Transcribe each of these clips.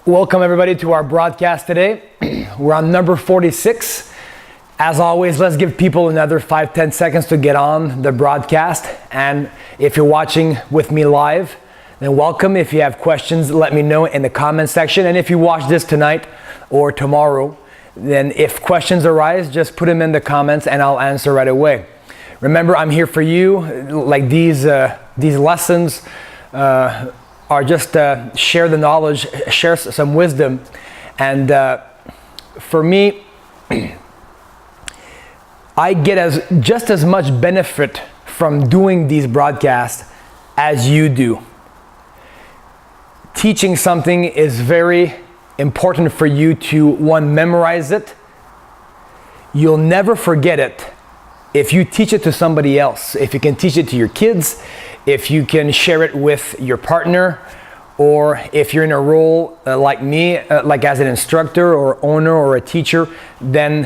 Welcome everybody to our broadcast today. We're on number 46. As always, let's give people another 5-10 seconds to get on the broadcast. And if you're watching with me live, then welcome. If you have questions, let me know in the comment section. And if you watch this tonight or tomorrow, then if questions arise, just put them in the comments and I'll answer right away. Remember, I'm here for you. Like these lessons are just share the knowledge, share some wisdom. And for me, I get just as much benefit from doing these broadcasts as you do. Teaching something is very important for you to, one, memorize it. You'll never forget it if you teach it to somebody else. If you can teach it to your kids, if you can share it with your partner, or if you're in a role like me, like as an instructor or owner or a teacher, then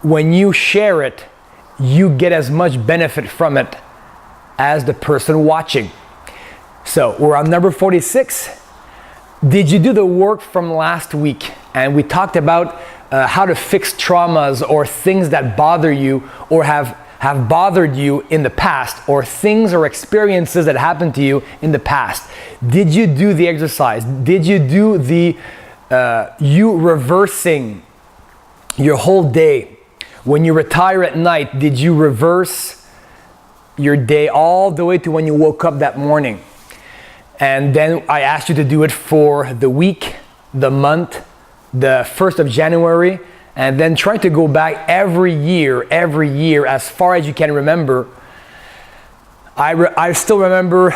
when you share it, you get as much benefit from it as the person watching. So we're on number 46. Did you do the work from last week? And we talked about how to fix traumas or things that bother you or have bothered you in the past, or things or experiences that happened to you in the past. Did you do the exercise? Did you do the you reversing your whole day? When you retire at night, did you reverse your day all the way to when you woke up that morning? And then I asked you to do it for the week, the month, the 1st of January, and then try to go back every year, as far as you can remember. I still remember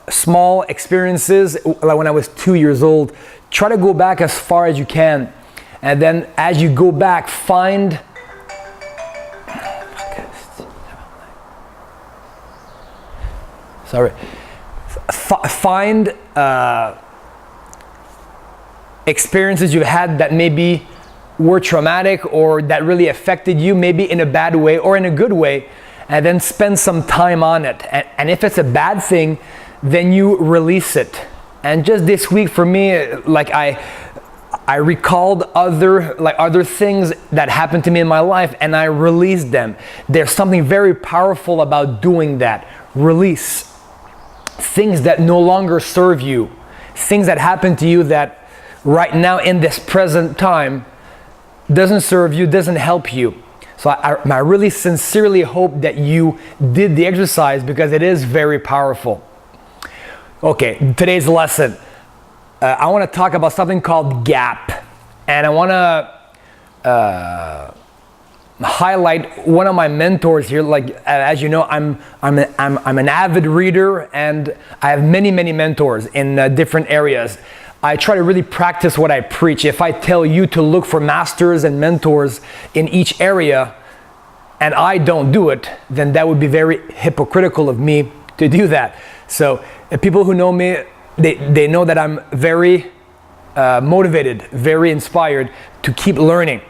small experiences, like when I was 2 years old. Try to go back as far as you can. And then as you go back, find experiences you've had that maybe were traumatic or that really affected you, maybe in a bad way or in a good way, and then spend some time on it. And if it's a bad thing, then you release it. And just this week for me, like I recalled other things that happened to me in my life, and I released them. There's something very powerful about doing that. Release things that no longer serve you, things that happen to you that right now in this present time doesn't serve you, doesn't help you. So I really sincerely hope that you did the exercise, because it is very powerful. Okay, today's lesson. I want to talk about something called G.A.P. And I want to highlight one of my mentors here. Like, as you know, I'm an avid reader, and I have many mentors in different areas. I try to really practice what I preach. If I tell you to look for masters and mentors in each area, and I don't do it, then that would be very hypocritical of me to do that. So people who know me, they know that I'm very motivated, very inspired to keep learning.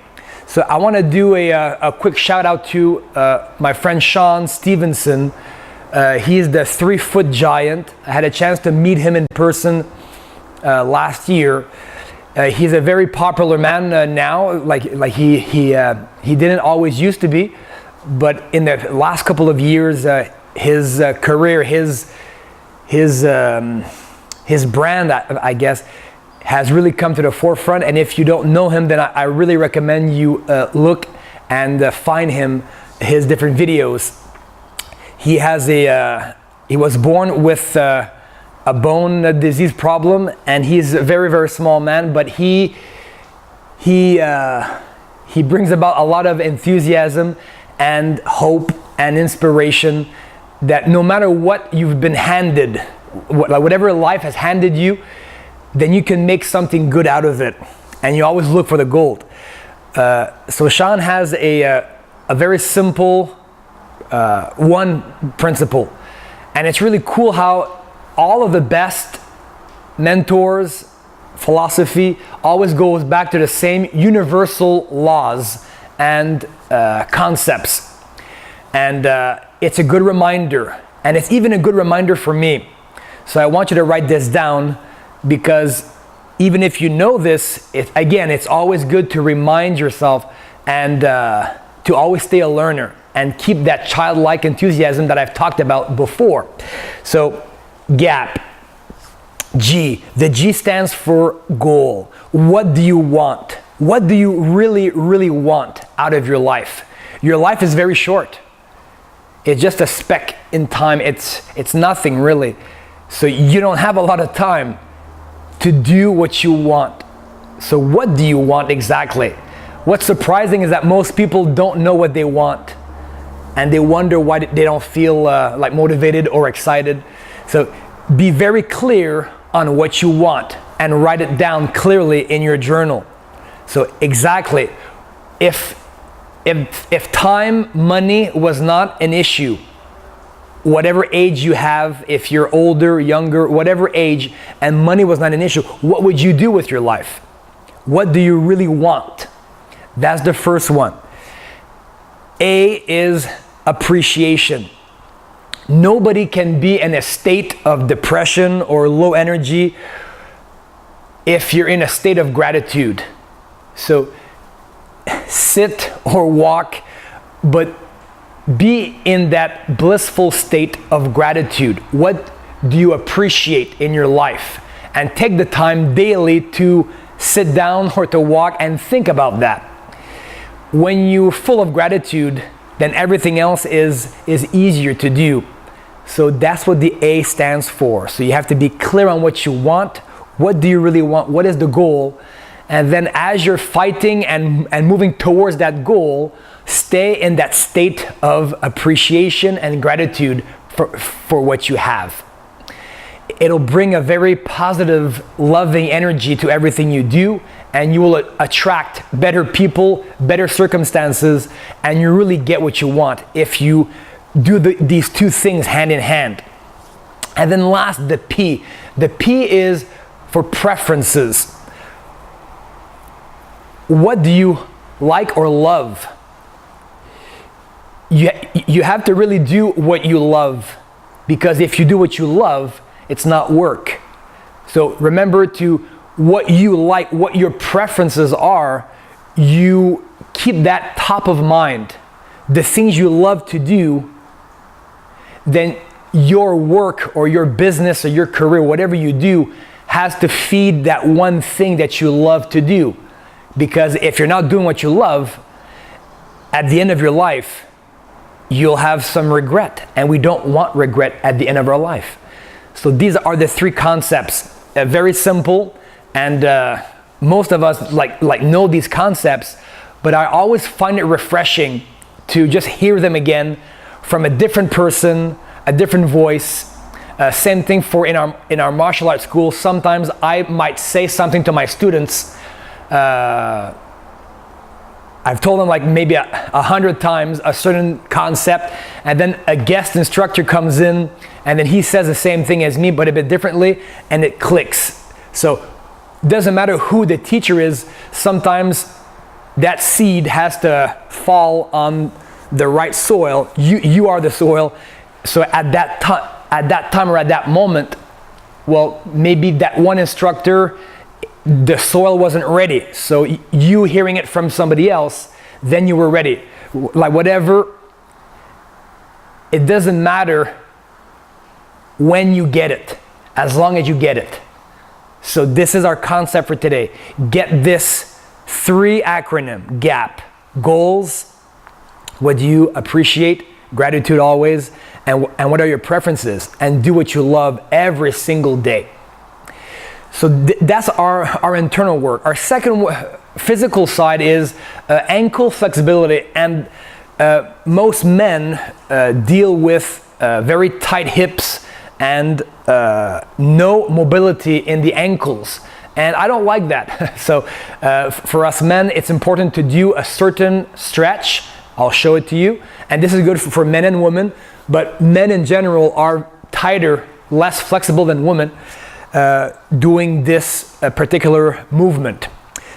So I want to do a quick shout out to my friend Sean Stevenson. He's the 3-foot giant. I had a chance to meet him in person last year. He's a very popular man now. Like he didn't always used to be, but in the last couple of years, his career, his brand, I guess, has really come to the forefront. And if you don't know him, then I really recommend you look and find his different videos. He has he was born with a bone disease problem, and he's a very small man, but he brings about a lot of enthusiasm and hope and inspiration, that no matter what you've been handed, whatever life has handed you, then you can make something good out of it, and you always look for the gold. So Sean has a very simple one principle, and it's really cool how all of the best mentors, philosophy, always goes back to the same universal laws and concepts. And it's a good reminder, and it's even a good reminder for me. So I want you to write this down, because even if you know this, again, it's always good to remind yourself and to always stay a learner and keep that childlike enthusiasm that I've talked about before. So G.A.P. G. The G stands for goal. What do you want? What do you really, really want out of your life? Your life is very short. It's just a speck in time. It's nothing really. So you don't have a lot of time to do what you want. So what do you want exactly? What's surprising is that most people don't know what they want, and they wonder why they don't feel like motivated or excited. So be very clear on what you want and write it down clearly in your journal. So exactly, if time, money was not an issue, whatever age you have, if you're older, younger, whatever age, and money was not an issue, what would you do with your life? What do you really want? That's the first one. A is appreciation. Nobody can be in a state of depression or low energy if you're in a state of gratitude. So sit or walk, but be in that blissful state of gratitude. What do you appreciate in your life? And take the time daily to sit down or to walk and think about that. When you're full of gratitude, then everything else is easier to do. So that's what the A stands for. So you have to be clear on what you want. What do you really want? What is the goal? And then as you're fighting and moving towards that goal, stay in that state of appreciation and gratitude for what you have. It'll bring a very positive, loving energy to everything you do, and you will attract better people, better circumstances, and you really get what you want if you do these two things hand in hand. And then last, the P. The P is for preferences. What do you like or love? You have to really do what you love, because if you do what you love, it's not work. So remember to what you like, what your preferences are, you keep that top of mind. The things you love to do, then your work or your business or your career, whatever you do, has to feed that one thing that you love to do. Because if you're not doing what you love, at the end of your life, you'll have some regret. And we don't want regret at the end of our life. So these are the three concepts. Very simple, and most of us like know these concepts, but I always find it refreshing to just hear them again from a different person, a different voice. Same thing for in our martial arts school. Sometimes I might say something to my students. I've told them like maybe 100 times a certain concept, and then a guest instructor comes in and then he says the same thing as me but a bit differently, and it clicks. So it doesn't matter who the teacher is, sometimes that seed has to fall on the right soil. You are the soil. So at that time or at that moment, well, maybe that one instructor, the soil wasn't ready. So you hearing it from somebody else, then you were ready. Like whatever, it doesn't matter when you get it, as long as you get it. So this is our concept for today. Get this 3 acronym, G.A.P. Goals, what do you appreciate, gratitude always, and what are your preferences, and do what you love every single day. So that's our internal work. Our second physical side is ankle flexibility, and most men deal with very tight hips and no mobility in the ankles. And I don't like that. So for us men, it's important to do a certain stretch. I'll show it to you. And this is good for men and women, but men in general are tighter, less flexible than women doing this particular movement.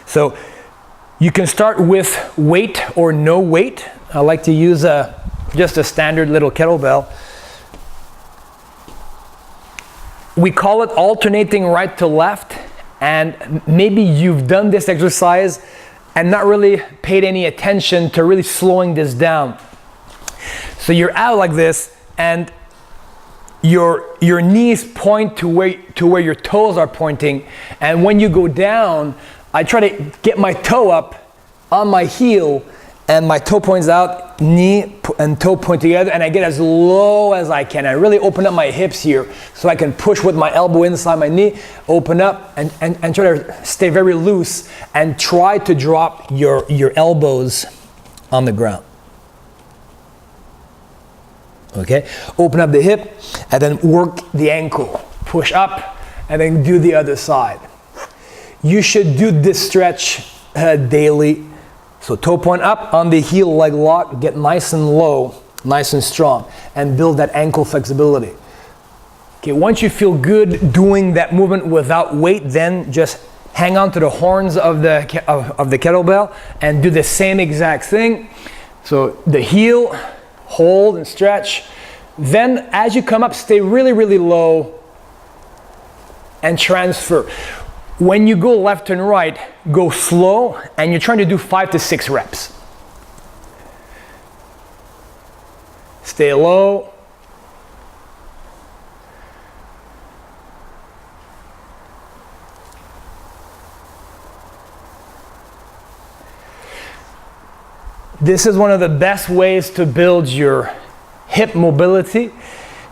So you can start with weight or no weight. I like to use just a standard little kettlebell. We call it alternating right to left, and maybe you've done this exercise and not really paid any attention to really slowing this down. So you're out like this, and your knees point to where your toes are pointing, and when you go down, I try to get my toe up on my heel, and my toe points out, knee and toe point together, and I get as low as I can. I really open up my hips here so I can push with my elbow inside my knee, open up, and try to stay very loose, and try to drop your elbows on the ground. Okay, open up the hip and then work the ankle. Push up and then do the other side. You should do this stretch daily. So toe point up on the heel, leg lock, get nice and low, nice and strong, and build that ankle flexibility. Okay, once you feel good doing that movement without weight, then just hang on to the horns of the kettlebell and do the same exact thing. So the heel, hold and stretch. Then as you come up, stay really, really low and transfer. When you go left and right, go slow, and you're trying to do 5 to 6 reps. Stay low. This is one of the best ways to build your hip mobility,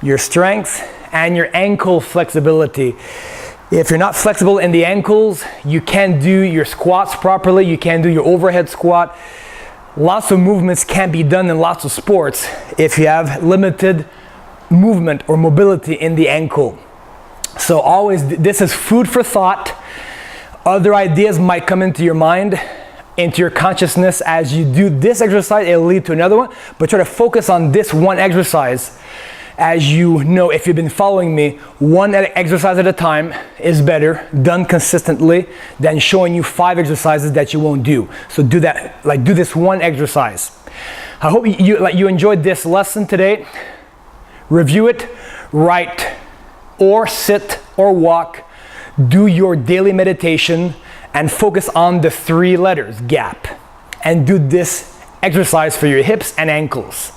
your strength, and your ankle flexibility. If you're not flexible in the ankles, you can't do your squats properly, you can't do your overhead squat. Lots of movements can be done in lots of sports if you have limited movement or mobility in the ankle. So always, this is food for thought. Other ideas might come into your mind, into your consciousness as you do this exercise. It'll lead to another one, but try to focus on this one exercise. As you know, if you've been following me, one exercise at a time is better, done consistently, than showing you 5 exercises that you won't do. So do that, do this one exercise. I hope you enjoyed this lesson today. Review it, write, or sit, or walk. Do your daily meditation and focus on the 3 letters, G.A.P. And do this exercise for your hips and ankles.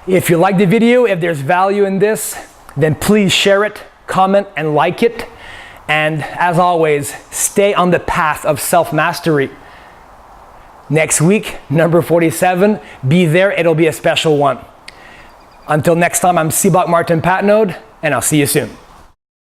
If you like the video, if there's value in this, then please share it, comment, and like it. And as always, stay on the path of self-mastery. Next week, number 47, be there, it'll be a special one. Until next time, I'm Martin Patenaude, and I'll see you soon.